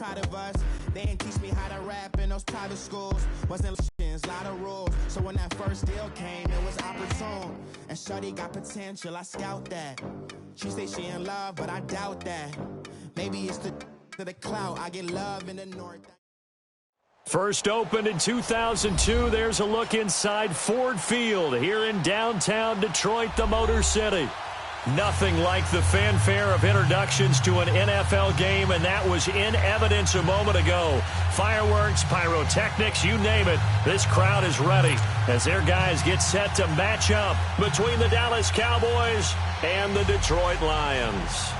proud of us. They didn't teach me how to rap in those private schools. Wasn't a lot of rules. So when that first deal came, it was opportune. And shawty got potential, I scout that. She say she in love, but I doubt that. Maybe it's the clout. I get love in the north. First opened in 2002. There's a look inside Ford Field here in downtown Detroit, the Motor City. Nothing like the fanfare of introductions to an NFL game, and that was in evidence a moment ago. Fireworks, pyrotechnics, you name it. This crowd is ready as their guys get set to match up between the Dallas Cowboys and the Detroit Lions.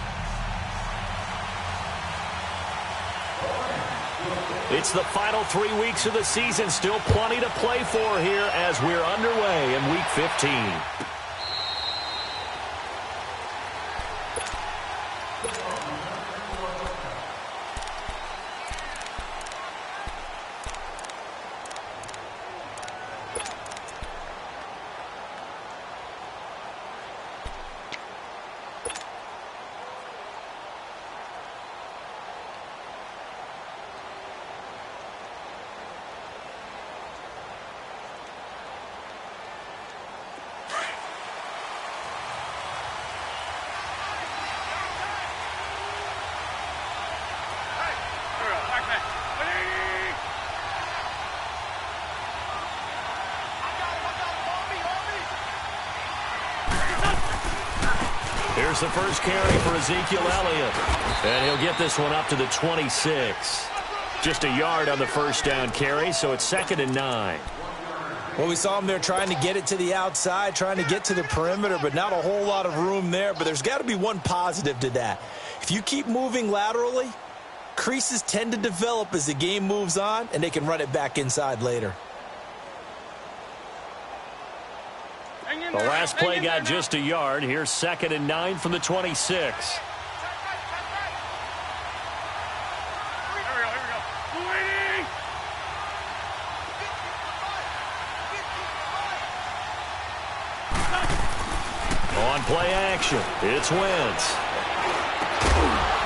It's the final 3 weeks of the season. Still plenty to play for here as we're underway in Week 15. Here's the first carry for Ezekiel Elliott. And he'll get this one up to the 26. Just a yard on the first down carry, so it's 2nd and 9. Well, we saw him there trying to get it to the outside, trying to get to the perimeter, but not a whole lot of room there. But there's got to be one positive to that. If you keep moving laterally, creases tend to develop as the game moves on, and they can run it back inside later. The last play got just a yard. Here's 2nd and 9 from the 26. On play action, it's Wentz.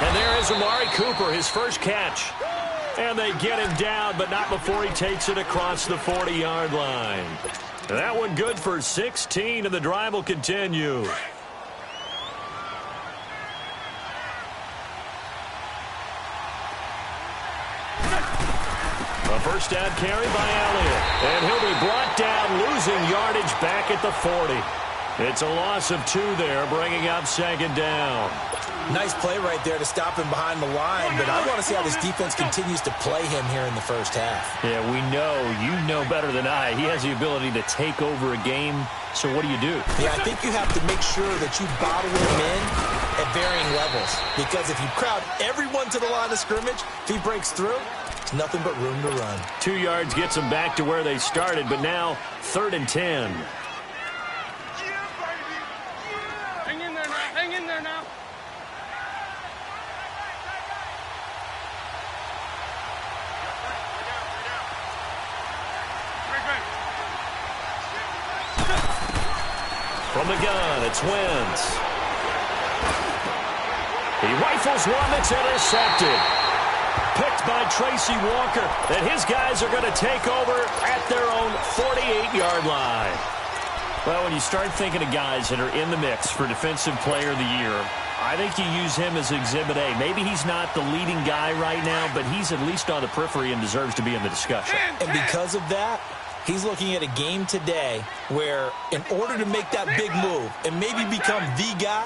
And there is Amari Cooper, his first catch. And they get him down, but not before he takes it across the 40-yard line. That one good for 16, and the drive will continue. A first down carry by Elliott. And he'll be brought down, losing yardage back at the 40. It's a loss of 2 there, bringing up 2nd down. Nice play right there to stop him behind the line, but I want to see how this defense continues to play him here in the first half. Yeah, we know. You know better than I. He has the ability to take over a game, so what do you do? Yeah, I think you have to make sure that you bottle him in at varying levels, because if you crowd everyone to the line of scrimmage, if he breaks through, there's nothing but room to run. 2 yards gets them back to where they started, but now 3rd and 10. Hang in there now. Hang in there now. From the gun, it's Wentz. He rifles one that's intercepted. Picked by Tracy Walker. And his guys are going to take over at their own 48-yard line. Well, when you start thinking of guys that are in the mix for Defensive Player of the Year, I think you use him as Exhibit A. Maybe he's not the leading guy right now, but he's at least on the periphery and deserves to be in the discussion. And because of that, he's looking at a game today where in order to make that big move and maybe become the guy,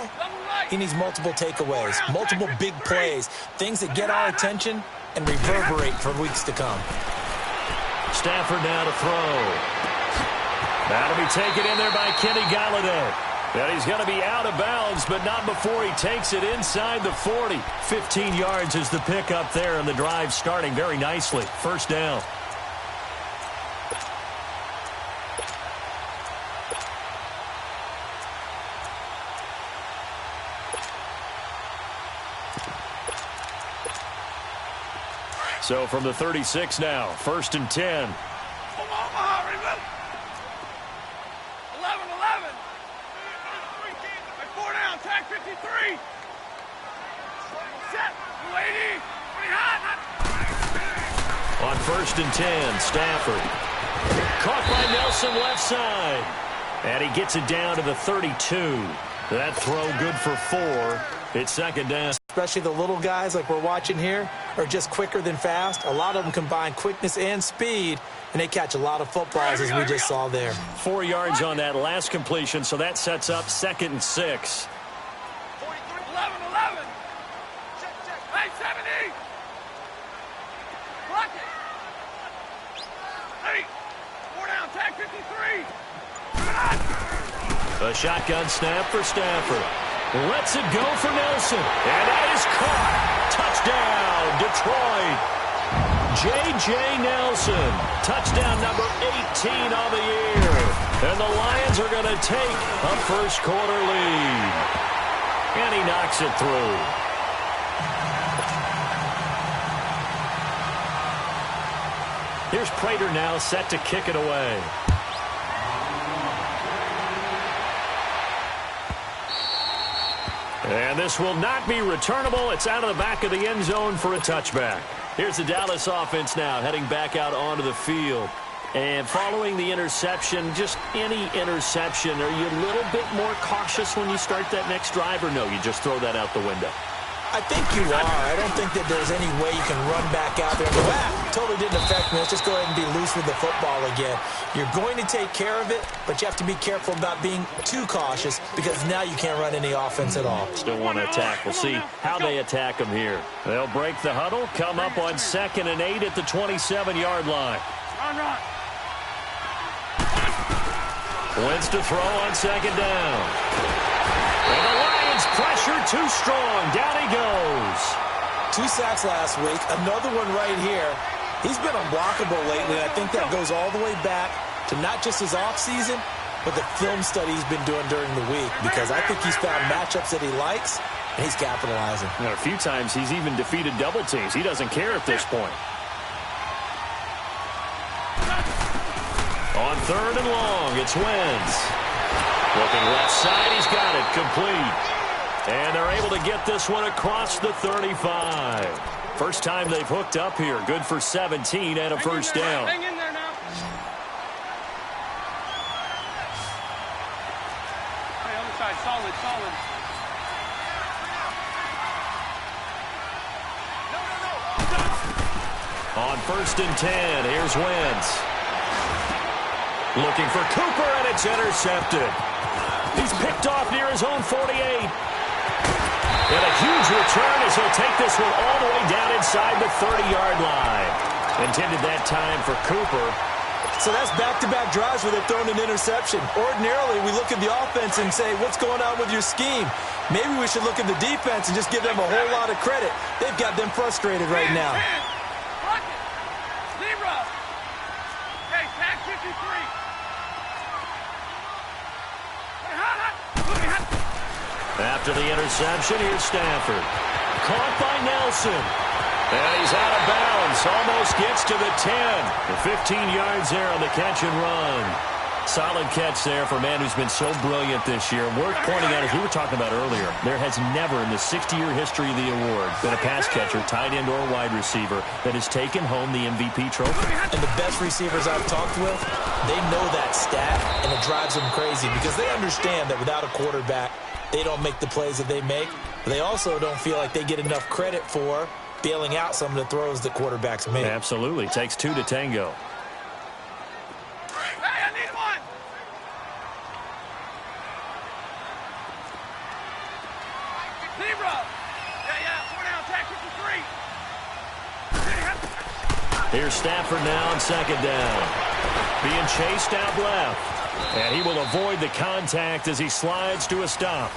he needs multiple takeaways, multiple big plays, things that get our attention and reverberate for weeks to come. Stafford now to throw. That'll be taken in there by Kenny Galladay. And he's going to be out of bounds, but not before he takes it inside the 40. 15 yards is the pickup there, and the drive starting very nicely. First down. So from the 36 now, 1st and 10. 11-11. 4 down, tag 53. Set, lady. Pretty hot. first and 10. Stafford. Caught by Nelson left side. And he gets it down to the 32. That throw good for 4. It's second down. Especially the little guys like we're watching here are just quicker than fast. A lot of them combine quickness and speed, and they catch a lot of footballs as we just saw there. 4 yards on that last completion, so that sets up 2nd and 6. 11. Hey, 70. Block it. Hey, 4 down, tag 53. A shotgun snap for Stafford. Lets it go for Nelson. And that is caught. Touchdown, Detroit. J.J. Nelson. Touchdown number 18 on the year. And the Lions are going to take a first quarter lead. And he knocks it through. Here's Prater now set to kick it away. And this will not be returnable. It's out of the back of the end zone for a touchback. Here's the Dallas offense now heading back out onto the field. And following the interception, just any interception, are you a little bit more cautious when you start that next drive, or no, you just throw that out the window? I think you are. I don't think that there's any way you can run back out there and go, totally didn't affect me. Let's just go ahead and be loose with the football again. You're going to take care of it, but you have to be careful about being too cautious because now you can't run any offense at all. Still want to attack. We'll see how they attack them here. They'll break the huddle, come up on 2nd and 8 at the 27-yard line. Run. Wentz to throw on 2nd down. And the Lions pressure too strong. Down he goes. 2 sacks last week. Another one right here. He's been unblockable lately. I think that goes all the way back to not just his offseason, but the film study he's been doing during the week, because I think he's found matchups that he likes, and he's capitalizing. A few times he's even defeated double teams. He doesn't care at this point. On 3rd and long, it's Wentz. Looking left side, he's got it, complete. And they're able to get this one across the 35. First time they've hooked up here. Good for 17 and a first down. Hang in there now. Hey, other side, solid. On 1st and 10, here's Wentz. Looking for Cooper, and it's intercepted. He's picked off near his own 48. And a huge return as he'll take this one all the way down inside the 30-yard line. Intended that time for Cooper. So that's back-to-back drives where they've thrown an interception. Ordinarily, we look at the offense and say, what's going on with your scheme? Maybe we should look at the defense and just give them a whole lot of credit. They've got them frustrated right now. Zebra. Hey, tag 53. After the interception, here's Stafford. Caught by Nelson. And he's out of bounds. Almost gets to the 10. And 15 yards there on the catch and run. Solid catch there for a man who's been so brilliant this year. Worth pointing out, as we were talking about earlier, there has never in the 60-year history of the award been a pass catcher, tight end, or wide receiver that has taken home the MVP trophy. And the best receivers I've talked with, they know that stat, and it drives them crazy because they understand that without a quarterback, they don't make the plays that they make. But they also don't feel like they get enough credit for bailing out some of the throws that quarterbacks make. Absolutely. Takes 2 to tango. Hey, I need one. Zebra. Yeah, 4 down, tag 53. Here's Stafford now on 2nd down. Being chased out left. And he will avoid the contact as he slides to a stop.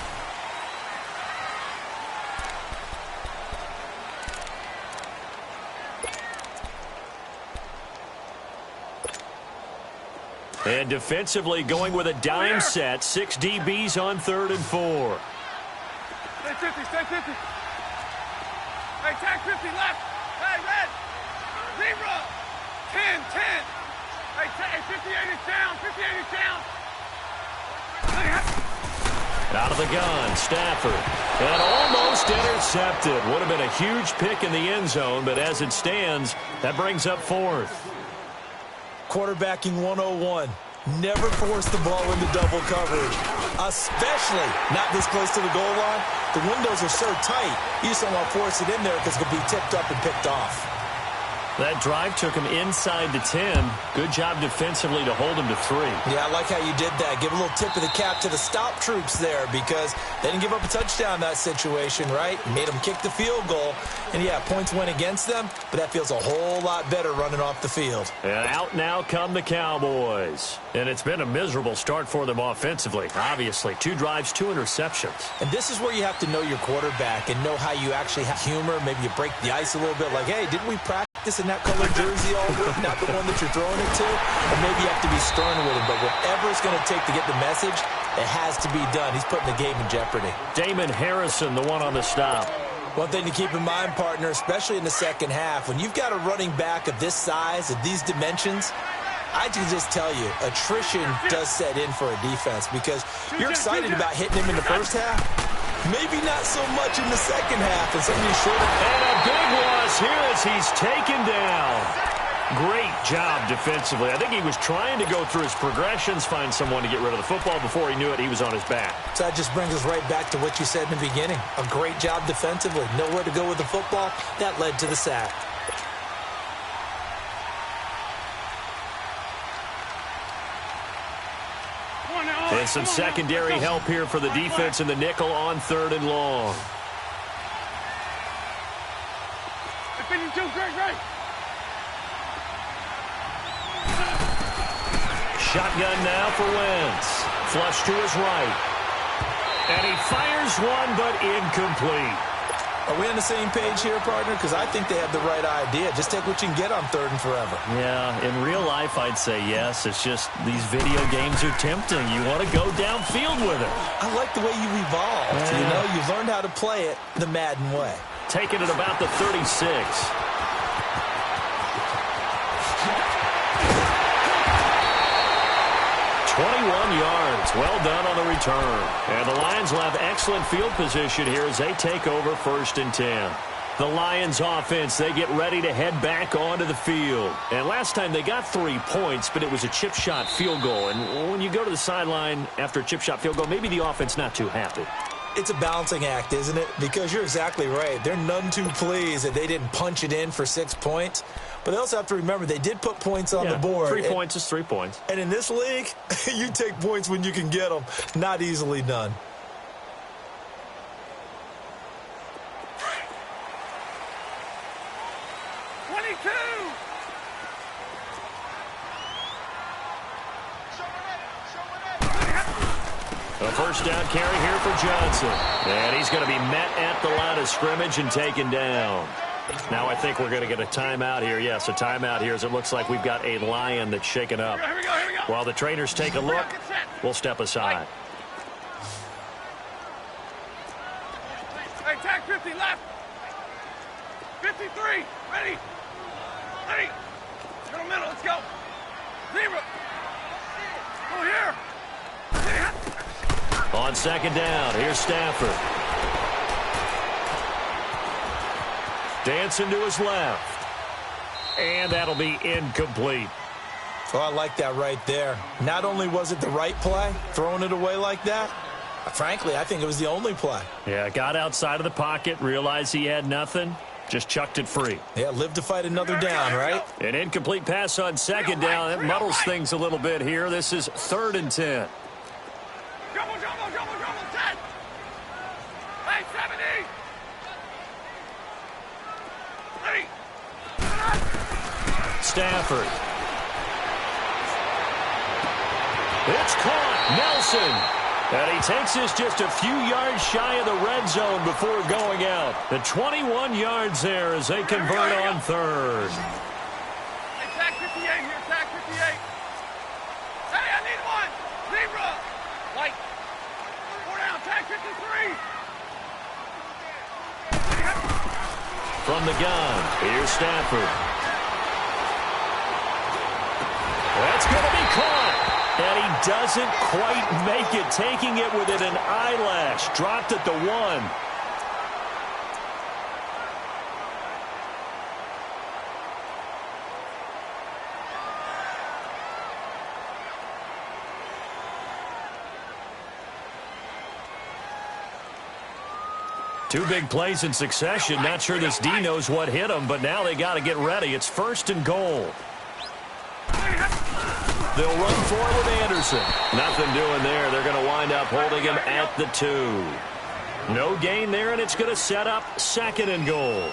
And defensively going with a dime set. 6 DBs on 3rd and 4. Stay 50. Hey, tag 50 left. Hey, red. Zebra. 10. Hey, 58 is down. 58 is down. Out Out of the gun, Stafford. And almost intercepted. Would have been a huge pick in the end zone, but as it stands, that brings up fourth. Quarterbacking 101. Never force the ball into double coverage, especially not this close to the goal line. The windows are so tight, you just don't want to force it in there because it could be tipped up and picked off. That drive took him inside the 10. Good job defensively to hold him to 3. Yeah, I like how you did that. Give a little tip of the cap to the stop troops there because they didn't give up a touchdown in that situation, right? Made them kick the field goal. And, yeah, points went against them, but that feels a whole lot better running off the field. And out now come the Cowboys. And it's been a miserable start for them offensively, obviously. 2 drives, 2 interceptions. And this is where you have to know your quarterback and know how you actually have humor. Maybe you break the ice a little bit like, hey, didn't we practice in that colored jersey all week, not the one that you're throwing it to? Or maybe you have to be stern with him. But whatever it's going to take to get the message, it has to be done. He's putting the game in jeopardy. Damon Harrison, the one on the stop. One thing to keep in mind, partner, especially in the second half, when you've got a running back of this size, of these dimensions, I can just tell you, attrition does set in for a defense because you're excited about hitting him in the first half. Maybe not so much in the second half. And some of these shorter... And a big loss here as he's taken down. Great job defensively. I think he was trying to go through his progressions, find someone to get rid of the football. Before he knew it, he was on his back. So that just brings us right back to what you said in the beginning. A great job defensively. Nowhere to go with the football. That led to the sack. And some secondary help here for the defense in the nickel on 3rd and long. Shotgun now for Wentz. Flush to his right. And he fires one, but incomplete. Are we on the same page here, partner? Because I think they have the right idea. Just take what you can get on 3rd and forever. Yeah, in real life, I'd say yes. It's just these video games are tempting. You want to go downfield with it. I like the way you evolved. Yeah. You know, you've learned how to play it the Madden way. Taking it about the 36. 21 yards. Well done on the return. And the Lions will have excellent field position here as they take over 1st and 10. The Lions offense, they get ready to head back onto the field. And last time they got 3 points, but it was a chip shot field goal. And when you go to the sideline after a chip shot field goal, maybe the offense not too happy. It's a balancing act, isn't it? Because you're exactly right. They're none too pleased that they didn't punch it in for 6 points. But they also have to remember they did put points on the board. 3 points is 3 points. And in this league, you take points when you can get them. Not easily done. A first down carry here for Johnson. And he's going to be met at the line of scrimmage and taken down. Now I think we're going to get a timeout here. Yes, a timeout here as it looks like we've got a Lion that's shaken up. Here we go. While the trainers take a look, we'll step aside. Hey, tag 50 left. 53. Ready. Middle, let's go. 0. Go here. On 2nd down, here's Stafford. Dancing to his left. And that'll be incomplete. Oh, I like that right there. Not only was it the right play, throwing it away like that, frankly, I think it was the only play. Yeah, got outside of the pocket, realized he had nothing, just chucked it free. Yeah, live to fight another down, right? An incomplete pass on 2nd down. It muddles things a little bit here. This is 3rd and 10. Jumbo, 10. Hey, 70. Ready. Stafford. It's caught. Nelson. And he takes this just a few yards shy of the red zone before going out. The 21 yards there as they convert on 3rd. Hey, tag 58 here, tag 58. Hey, I need one. Zebra. Light. 4 down, tag 53. From the gun, here's Stafford. That's going to be caught. And he doesn't quite make it, taking it within an eyelash. Dropped at the 1. Two big plays in succession. Not sure this D knows what hit him, but now they got to get ready. It's 1st and goal. They'll run for it with Anderson. Nothing doing there. They're going to wind up holding him at the 2. No gain there, and it's going to set up 2nd and goal.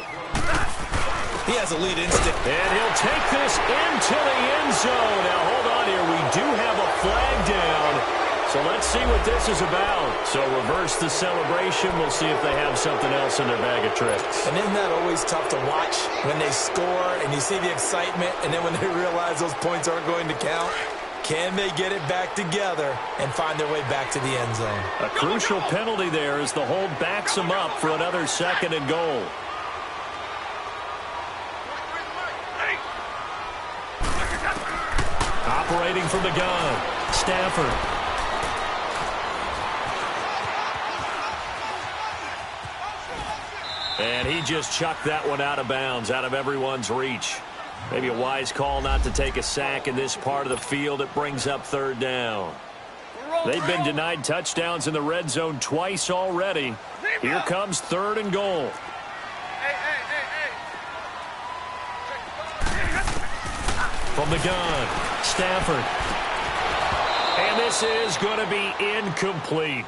He has a lead instinct. And he'll take this into the end zone. Now, hold on here. We do have a flag down. So let's see what this is about. So reverse the celebration. We'll see if they have something else in their bag of tricks. And isn't that always tough to watch when they score and you see the excitement, and then when they realize those points aren't going to count? Can they get it back together and find their way back to the end zone? A crucial penalty there as the hold backs them up for another 2nd and goal. Operating from the gun, Stafford. And he just chucked that one out of bounds, out of everyone's reach. Maybe a wise call not to take a sack in this part of the field. It brings up 3rd down. They've been denied touchdowns in the red zone twice already. Here comes 3rd and goal. From the gun, Stafford. And this is going to be incomplete.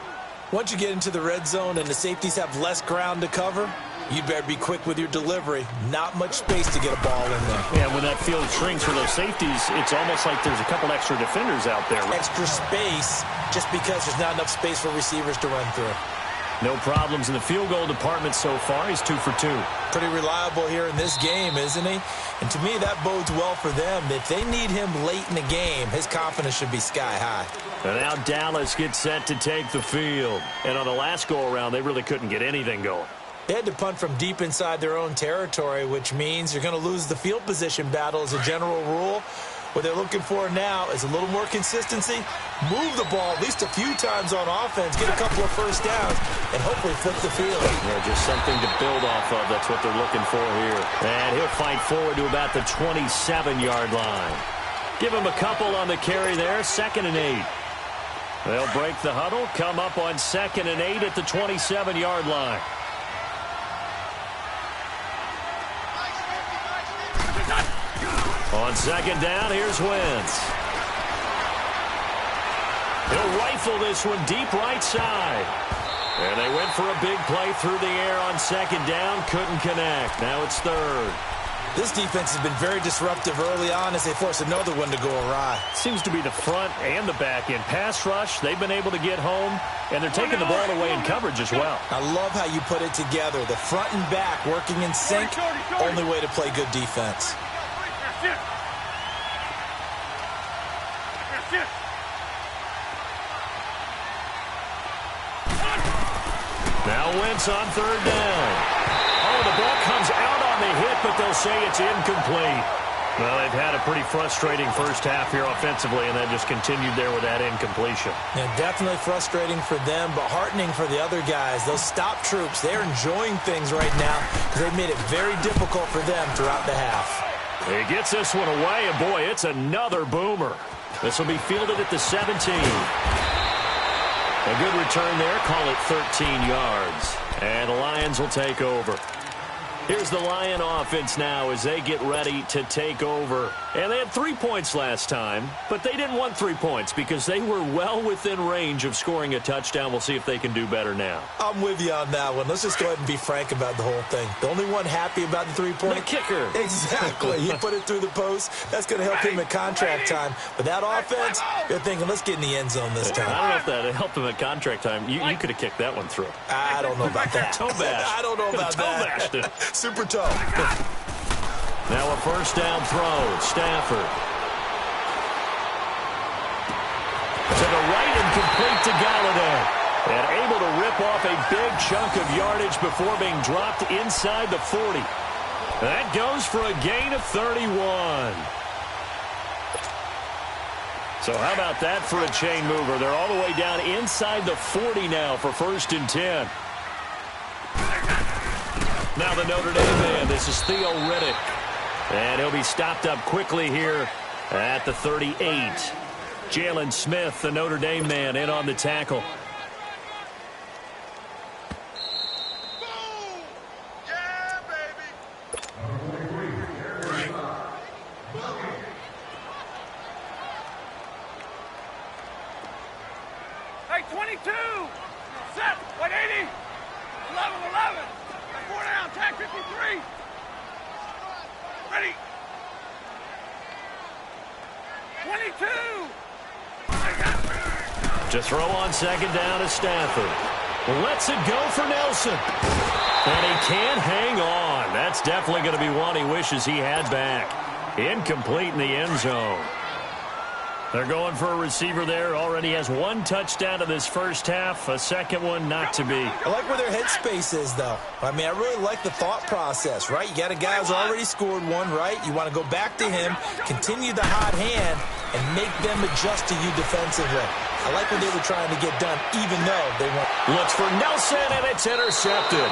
Once you get into the red zone and the safeties have less ground to cover, you better be quick with your delivery. Not much space to get a ball in there. Yeah, when that field shrinks for those safeties, it's almost like there's a couple extra defenders out there. Extra space just because there's not enough space for receivers to run through. No problems in the field goal department so far. He's 2 for 2. Pretty reliable here in this game, isn't he? And to me, that bodes well for them. If they need him late in the game, his confidence should be sky high. And now Dallas gets set to take the field. And on the last go-around, they really couldn't get anything going. They had to punt from deep inside their own territory, which means you're going to lose the field position battle as a general rule. What they're looking for now is a little more consistency, move the ball at least a few times on offense, get a couple of first downs, and hopefully flip the field. Yeah, just something to build off of. That's what they're looking for here. And he'll fight forward to about the 27-yard line. Give him a couple on the carry there, 2nd and 8. They'll break the huddle, come up on 2nd and 8 at the 27-yard line. On 2nd down, here's Wentz. He'll rifle this one deep right side. And they went for a big play through the air on 2nd down. Couldn't connect. Now it's 3rd. This defense has been very disruptive early on as they force another one to go awry. Seems to be the front and the back end. Pass rush, they've been able to get home, and they're taking the ball away in coverage as well. I love how you put it together. The front and back working in sync, only way to play good defense. Now Wentz on 3rd down. Oh, the ball comes out on the hit, but they'll say it's incomplete. Well, they've had a pretty frustrating first half here offensively, and that just continued there with that incompletion. Yeah, definitely frustrating for them, but heartening for the other guys. Those stop troops, they're enjoying things right now because they've made it very difficult for them throughout the half. He gets this one away, and boy, it's another boomer. This will be fielded at the 17. A good return there. Call it 13 yards. And the Lions will take over. Here's the Lion offense now as they get ready to take over. And they had 3 points last time, but they didn't want 3 points because they were well within range of scoring a touchdown. We'll see if they can do better now. I'm with you on that one. Let's just go ahead and be frank about the whole thing. The only one happy about the 3-point? The kicker. Exactly. He put it through the post. That's going to help him at contract time. But that offense, you're thinking, let's get in the end zone this time. I don't know if that helped him at contract time. You could have kicked that one through. I don't know about that. Toe bash. I don't know about that. Toe bashed it. Super toe. Now a first down throw. Stafford. To the right and complete to Galladay. And able to rip off a big chunk of yardage before being dropped inside the 40. That goes for a gain of 31. So how about that for a chain mover? They're all the way down inside the 40 now for 1st and 10. Now the Notre Dame man. This is Theo Riddick. And he'll be stopped up quickly here at the 38. Jalen Smith, the Notre Dame man, in on the tackle. Hey, 22! Set! 180! 11-11! 4 down, tag 53! Ready! 22! To throw on 2nd down is Stafford. Lets it go for Nelson. And he can't hang on. That's definitely going to be one he wishes he had back. Incomplete in the end zone. They're going for a receiver there. Already has 1 touchdown in this first half. A second one not to be. I like where their headspace is, though. I mean, I really like the thought process, right? You got a guy who's already scored one, right? You want to go back to him, continue the hot hand, and make them adjust to you defensively. I like what they were trying to get done, even though they weren't. Looks for Nelson, and it's intercepted.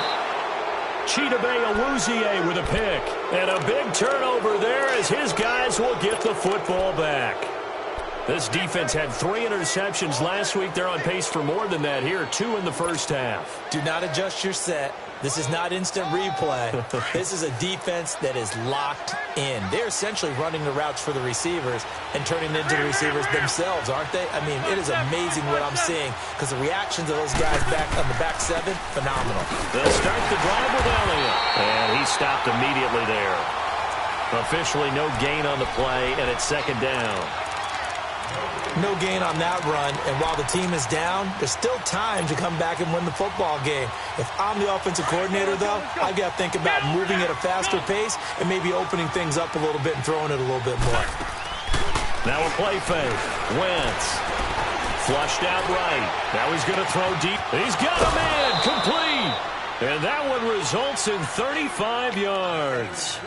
Chidobe Awuzie with a pick. And a big turnover there as his guys will get the football back. This defense had 3 interceptions last week. They're on pace for more than that here. 2 in the first half. Do not adjust your set. This is not instant replay. This is a defense that is locked in. They're essentially running the routes for the receivers and turning into the receivers themselves, aren't they? I mean, it is amazing what I'm seeing because the reactions of those guys back on the back 7, phenomenal. They'll start the drive with Elliott. And he stopped immediately there. Officially no gain on the play, and it's 2nd down. No gain on that run, and while the team is down, there's still time to come back and win the football game. If I'm the offensive coordinator, though, I've got to think about moving at a faster pace and maybe opening things up a little bit and throwing it a little bit more. Now a play fake. Wentz. Flushed out right. Now he's going to throw deep. He's got a man. Complete. And that one results in 35 yards.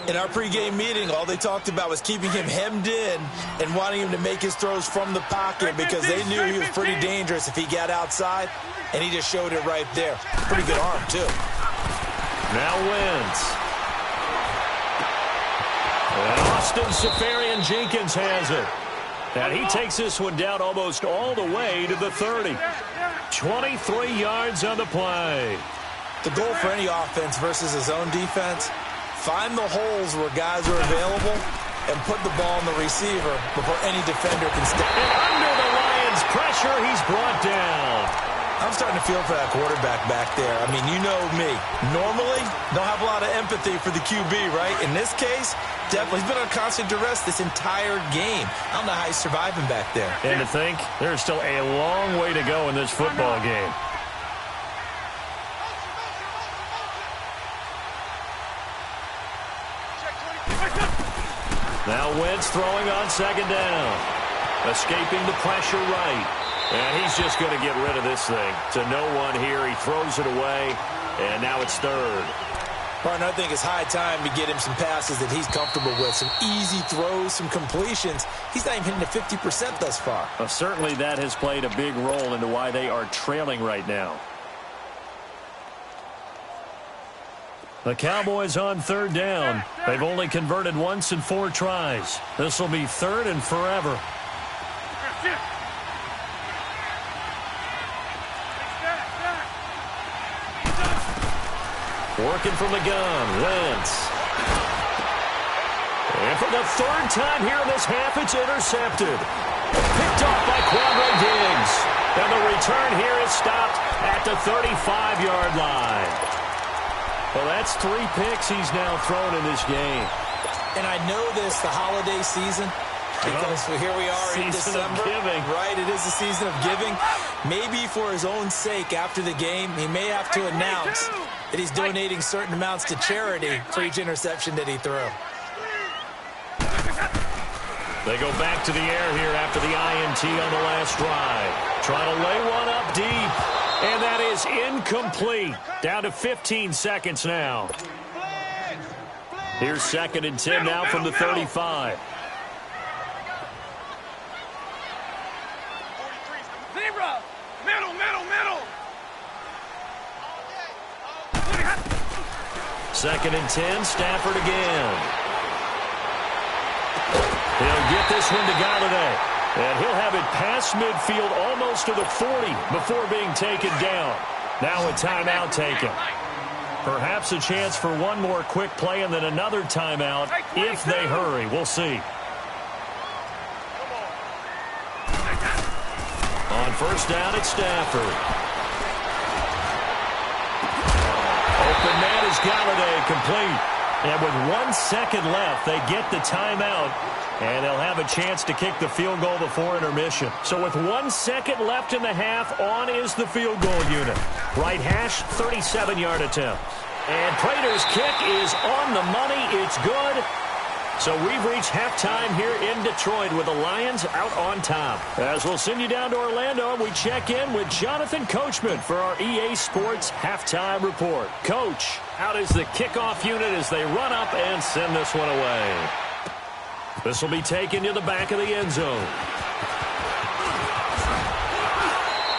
In our pregame meeting, all they talked about was keeping him hemmed in and wanting him to make his throws from the pocket because they knew he was pretty dangerous if he got outside, and he just showed it right there. Pretty good arm, too. Now Wentz. And Austin Seferian-Jenkins has it. And he takes this one down almost all the way to the 30. 23 yards on the play. The goal for any offense versus his own defense, find the holes where guys are available and put the ball in the receiver before any defender can step. And under the Lions' pressure, he's brought down. I'm starting to feel for that quarterback back there. I mean, you know me. Normally, don't have a lot of empathy for the QB, right? In this case, definitely. He's been on constant duress this entire game. I don't know how he's surviving back there. And to think, there's still a long way to go in this football game. Now Wentz throwing on 2nd down. Escaping the pressure right. And he's just going to get rid of this thing. To no one here. He throws it away. And now it's 3rd. Martin, I think it's high time to get him some passes that he's comfortable with. Some easy throws, some completions. He's not even hitting the 50% thus far. Well, certainly that has played a big role into why they are trailing right now. The Cowboys on 3rd down. They've only converted once in 4 tries. This will be 3rd and forever. Working from the gun, Wentz. And for the 3rd time here in this half, it's intercepted. Picked off by Quandre Diggs. And the return here is stopped at the 35-yard line. Well, that's 3 picks he's now thrown in this game. And I know this, the holiday season, because here we are in December. Right, it is the season of giving. Maybe for his own sake after the game, he may have to announce that he's donating certain amounts to charity for each interception that he threw. They go back to the air here after the INT on the last drive. Trying to lay one up deep. And that is incomplete. Down to 15 seconds now. Here's 2nd and 10 now from the 35. 2nd and 10, Stafford again. He'll get this one to Galladay. And he'll have it past midfield almost to the 40 before being taken down. Now a timeout taken. Perhaps a chance for one more quick play and then another timeout if they hurry. We'll see. On first down, it's Stafford. Open man is Galladay, complete. And with 1 second left, they get the timeout. And they'll have a chance to kick the field goal before intermission. So with 1 second left in the half, on is the field goal unit. Right hash, 37-yard attempt. And Prater's kick is on the money. It's good. So we've reached halftime here in Detroit with the Lions out on top. As we'll send you down to Orlando, we check in with Jonathan Coachman for our EA Sports Halftime Report. Coach, how does the kickoff unit as they run up and send this one away? This will be taken to the back of the end zone.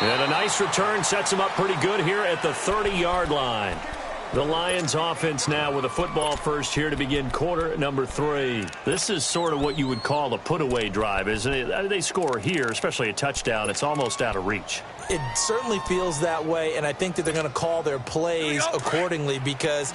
And a nice return sets them up pretty good here at the 30-yard line. The Lions offense now with a football first here to begin quarter number 3. This is sort of what you would call a put-away drive, isn't it? They score here, especially a touchdown. It's almost out of reach. It certainly feels that way, and I think that they're going to call their plays accordingly because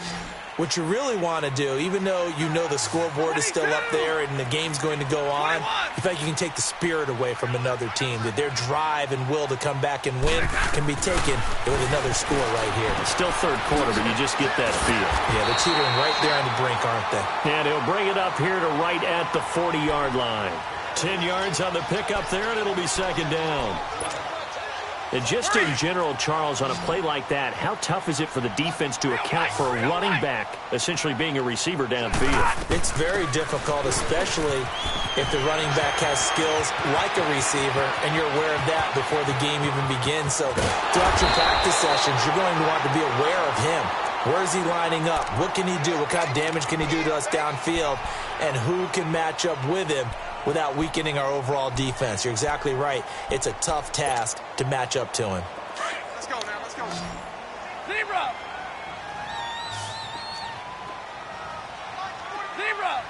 what you really want to do, even though you know the scoreboard is still up there and the game's going to go on, you feel like you can take the spirit away from another team, that their drive and will to come back and win can be taken with another score right here. It's still third quarter, but you just get that feel. Yeah, they're teetering right there on the brink, aren't they? And he'll bring it up here to right at the 40-yard line. 10 yards on the pickup there, and it'll be second down. And just in general, Charles, on a play like that, how tough is it for the defense to account for a running back essentially being a receiver downfield? It's very difficult, especially if the running back has skills like a receiver, and you're aware of that before the game even begins. So throughout your practice sessions, you're going to want to be aware of him. Where is he lining up? What can he do? What kind of damage can he do to us downfield? And who can match up with him without weakening our overall defense? You're exactly right. It's a tough task to match up to him. Let's go now. Let's go. Zebra. Zebra.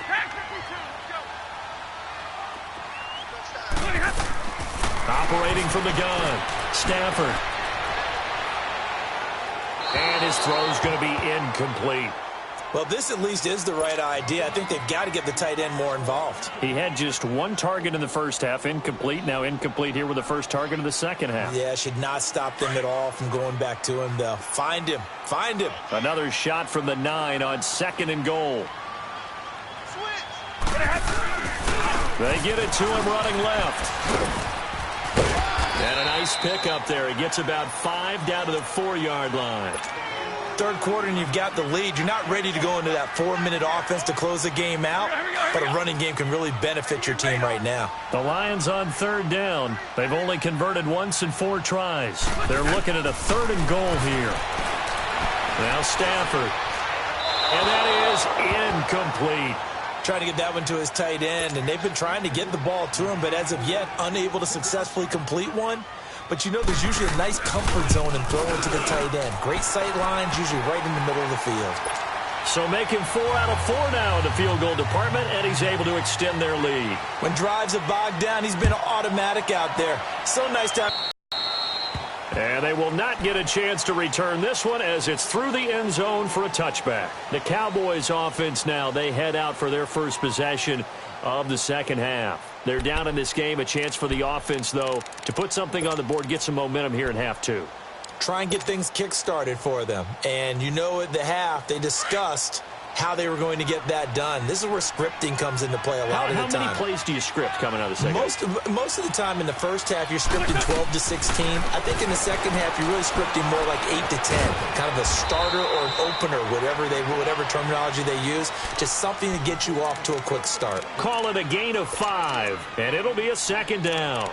Tag 52. Let's go. Operating from the gun, Stafford. And his throw's going to be incomplete. Well, this at least is the right idea. I think they've got to get the tight end more involved. He had just one target in the first half, incomplete. Now incomplete here with the first target of the second half. Yeah, should not stop them at all from going back to him, though. Find him. Find him. Another shot from the 9 on 2nd and goal. They get it to him running left. And a nice pickup there. He gets about 5 down to the 4-yard line. Third quarter and you've got the lead. You're not ready to go into that 4-minute offense to close the game out, but a running game can really benefit your team right now. The Lions on third down. They've only converted once in 4 tries. They're looking at a 3rd and goal here. Now Stafford. And that is incomplete. Trying to get that one to his tight end, and they've been trying to get the ball to him, but as of yet, unable to successfully complete one. But you know there's usually a nice comfort zone in throwing to the tight end. Great sight lines, usually right in the middle of the field. So making 4 out of 4 now in the field goal department, and he's able to extend their lead. When drives have bogged down, he's been automatic out there. So nice to have. And they will not get a chance to return this one as it's through the end zone for a touchback. The Cowboys offense now, they head out for their first possession of the second half. They're down in this game. A chance for the offense, though, to put something on the board, get some momentum here in half 2. Try and get things kick-started for them. And you know at the half, they discussed how they were going to get that done. This is where scripting comes into play a lot of the time. How many plays do you script coming out of the second half? Most of the time in the first half, you're scripting 12 to 16. I think in the second half, you're really scripting more like 8 to 10. Kind of a starter or an opener, whatever terminology they use. Just something to get you off to a quick start. Call it a gain of 5, and it'll be a second down.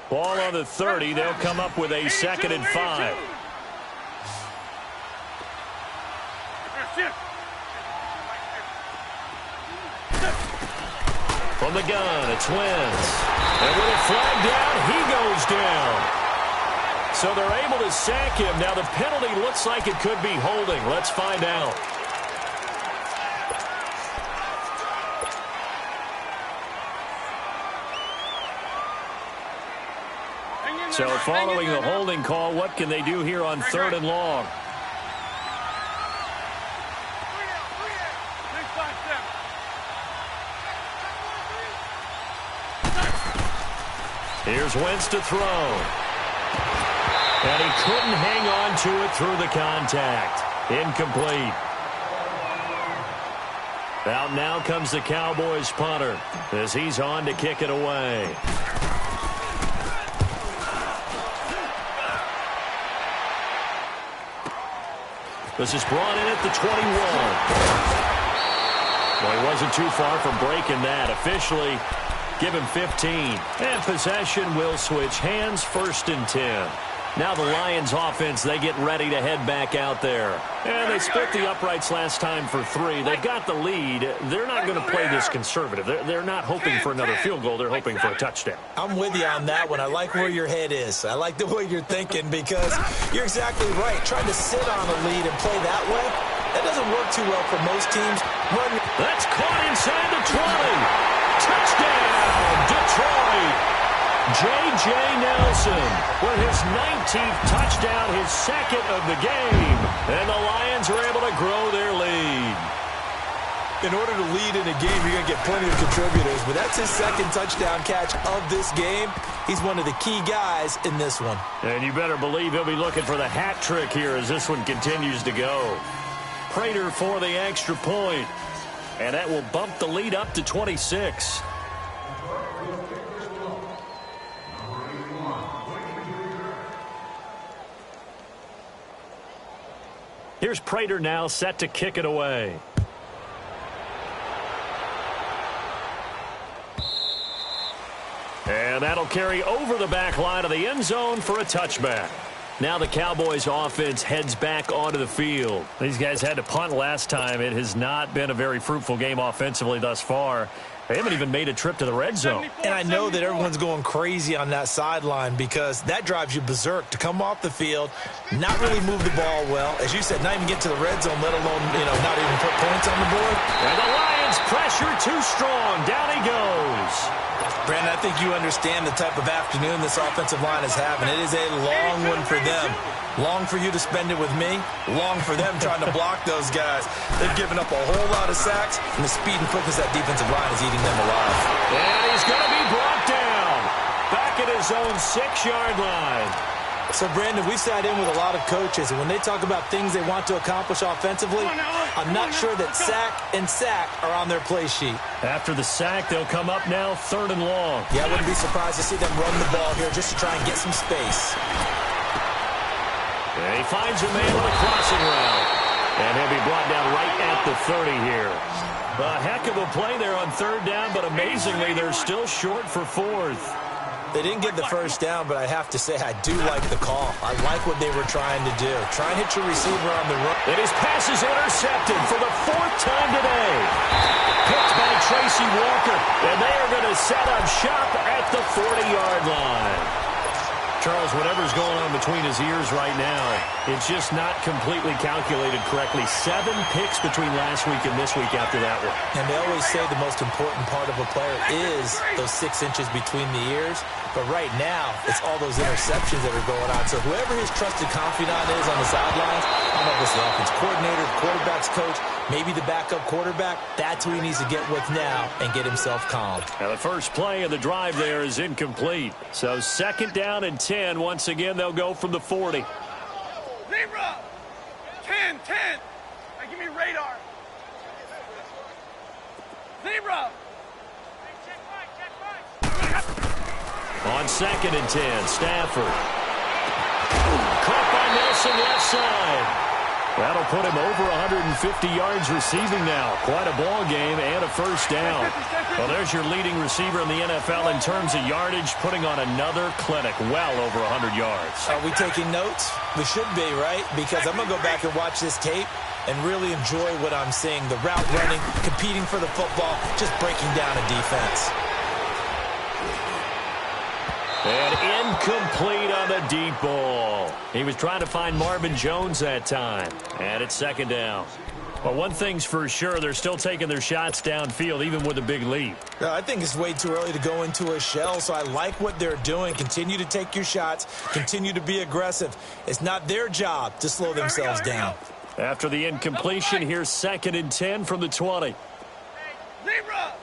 Ball on the 30. They'll come up with a 2nd and 5. From the gun, it's Wentz. And with it flagged down, he goes down. So they're able to sack him. Now the penalty looks like it could be holding. Let's find out. So following the holding call, what can they do here on 3rd and long? Here's Wentz to throw. And he couldn't hang on to it through the contact. Incomplete. Out now comes the Cowboys punter as he's on to kick it away. This is brought in at the 21. Well, he wasn't too far from breaking that. Officially, give him 15. And possession will switch hands, 1st and 10. Now the Lions offense, they get ready to head back out there. And they split the uprights last time for 3. They've got the lead. They're not going to play this conservative. They're not hoping for another field goal. They're hoping for a touchdown. I'm with you on that one. I like where your head is. I like the way you're thinking because you're exactly right. Trying to sit on a lead and play that way, that doesn't work too well for most teams. That's caught inside the 20. Touchdown, Detroit. J.J. Nelson with his 19th touchdown, his 2nd of the game. And the Lions are able to grow their lead. In order to lead in a game, you're going to get plenty of contributors, but that's his 2nd touchdown catch of this game. He's one of the key guys in this one. And you better believe he'll be looking for the hat trick here as this one continues to go. Prater for the extra point. And that will bump the lead up to 26. Here's Prater now set to kick it away. And that'll carry over the back line of the end zone for a touchback. Now the Cowboys offense heads back onto the field. These guys had to punt last time. It has not been a very fruitful game offensively thus far. They haven't even made a trip to the red zone. And I know that everyone's going crazy on that sideline because that drives you berserk to come off the field, not really move the ball well. As you said, not even get to the red zone, let alone, not even put points on the board. And the Lions pressure too strong. Down he goes. Brandon, I think you understand the type of afternoon this offensive line is having. It is a long one for them. Long for you to spend it with me. Long for them trying to block those guys. They've given up a whole lot of sacks, and the speed and quickness of that defensive line is eating them alive. And he's going to be brought down. Back at his own 6-yard line. So, Brandon, we sat in with a lot of coaches, and when they talk about things they want to accomplish offensively, I'm not sure that sack and sack are on their play sheet. After the sack, they'll come up now 3rd and long. Yeah, I wouldn't be surprised to see them run the ball here just to try and get some space. And he finds a man with a crossing route. And he'll be brought down right at the 30 here. A heck of a play there on 3rd down, but amazingly, they're still short for 4th. They didn't get the first down, but I have to say I do like the call. I like what they were trying to do. Try and hit your receiver on the run. And his pass is intercepted for the 4th time today. Picked by Tracy Walker. And they are going to set up shop at the 40-yard line. Charles, whatever's going on between his ears right now, it's just not completely calculated correctly. 7 picks between last week and this week after that one. And they always say the most important part of a player is those 6 inches between the ears. But right now, it's all those interceptions that are going on. So whoever his trusted confidant is on the sidelines, I don't know if it's the offense coordinator, the quarterback's coach, maybe the backup quarterback, that's who he needs to get with now and get himself calm. Now the first play of the drive there is incomplete. So 2nd down and 10. Once again, they'll go from the 40. Zebra! 10. Hey, give me radar. Zebra! On 2nd and 10, Stafford. Caught by Nelson left side. That'll put him over 150 yards receiving now. Quite a ball game and a first down. Well, there's your leading receiver in the NFL in terms of yardage, putting on another clinic, well over 100 yards. Are we taking notes? We should be, right? Because I'm going to go back and watch this tape. and really enjoy what I'm seeing. The route running, competing for the football, just breaking down a defense. And incomplete on the deep ball. He was trying to find Marvin Jones that time. And it's second down. But one thing's for sure, they're still taking their shots downfield, even with a big lead. I think it's way too early to go into a shell, so I like what they're doing. Continue to take your shots. Continue to be aggressive. It's not their job to slow themselves down. After the incompletion, here's 2nd and 10 from the 20. Zebra!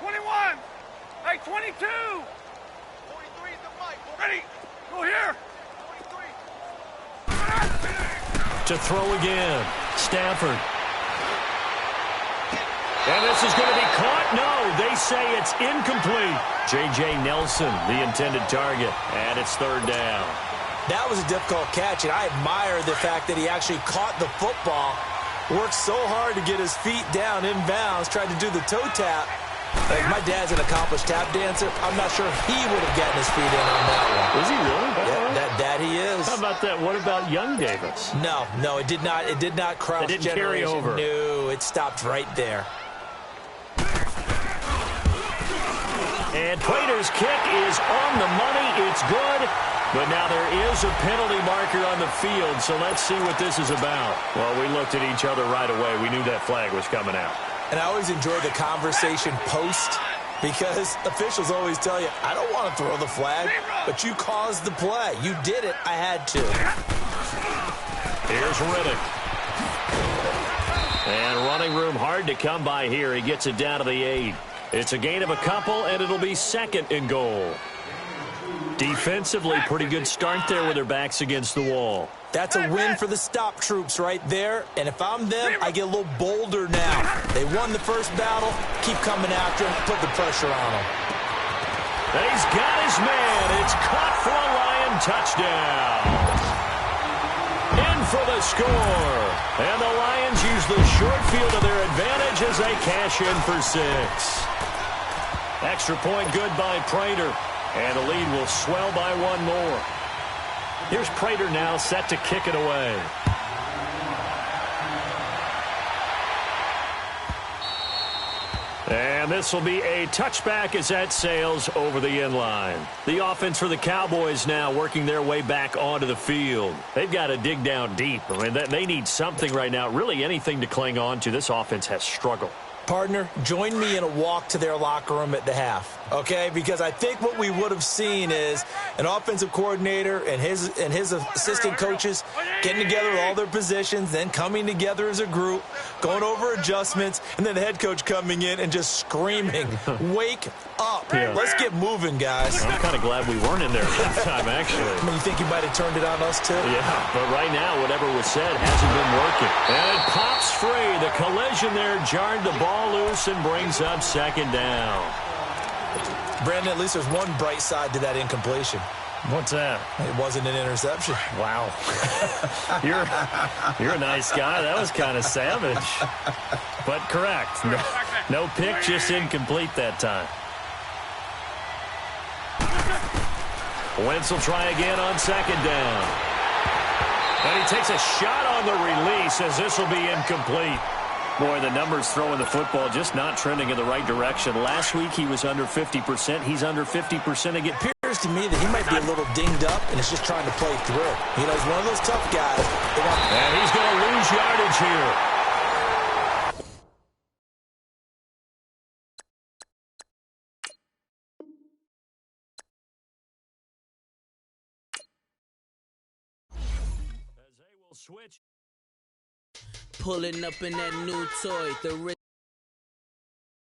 21! Hey, 22! Ready! Go here! To throw again. Stafford. And this is going to be caught. No, they say it's incomplete. J.J. Nelson, the intended target. And it's 3rd down. That was a difficult catch, and I admire the fact that he actually caught the football, worked so hard to get his feet down inbounds, tried to do the toe tap. Like, my dad's an accomplished tap dancer. I'm not sure he would have gotten his feet in on that one. Is he really? Yeah, that he is. How about that? What about young Davis? No, it did not. It did not cross generation. It didn't carry over. No, it stopped right there. And Prater's kick is on the money. It's good. But now there is a penalty marker on the field, so let's see what this is about. Well, we looked at each other right away. We knew that flag was coming out. And I always enjoy the conversation post, because officials always tell you, I don't want to throw the flag, but you caused the play. You did it. I had to. Here's Riddick. And running room hard to come by here. He gets it down to the 8. It's a gain of a couple, and it'll be 2nd and goal. Defensively, pretty good start there with their backs against the wall. That's a win for the stop troops right there. And if I'm them, I get a little bolder now. They won the first battle. Keep coming after him. Put the pressure on him. And he's got his man. It's caught for a Lion touchdown. In for the score. And the Lions use the short field to their advantage as they cash in for 6. Extra point good by Prater. And the lead will swell by 1 more. Here's Prater now set to kick it away. And this will be a touchback as that sails over the end line. The offense for the Cowboys now working their way back onto the field. They've got to dig down deep. I mean, they need something right now, really anything to cling on to. This offense has struggled. Partner, join me in a walk to their locker room at the half, okay? Because I think what we would have seen is an offensive coordinator and his assistant coaches getting together with all their positions, then coming together as a group, going over adjustments, and then the head coach coming in and just screaming, wake up. Yeah. Let's get moving, guys. I'm kind of glad we weren't in there at that time, actually. I mean, you think you might have turned it on us, too? Yeah, but right now, whatever was said hasn't been working. And it pops free. The collision there jarred the ball loose and brings up 2nd down. Brandon, at least there's one bright side to that incompletion. What's that? It wasn't an interception. Wow. You're a nice guy. That was kind of savage. But correct. No pick, just incomplete that time. Wentz will try again on 2nd down. And he takes a shot on the release as this will be incomplete. Boy, the numbers throwing the football just not trending in the right direction. Last week he was under 50%. He's under 50% again. It appears to me that he might be a little dinged up and is just trying to play through. You know, he's one of those tough guys. And he's going to lose yardage here. As they will switch. Pulling up in that new toy, the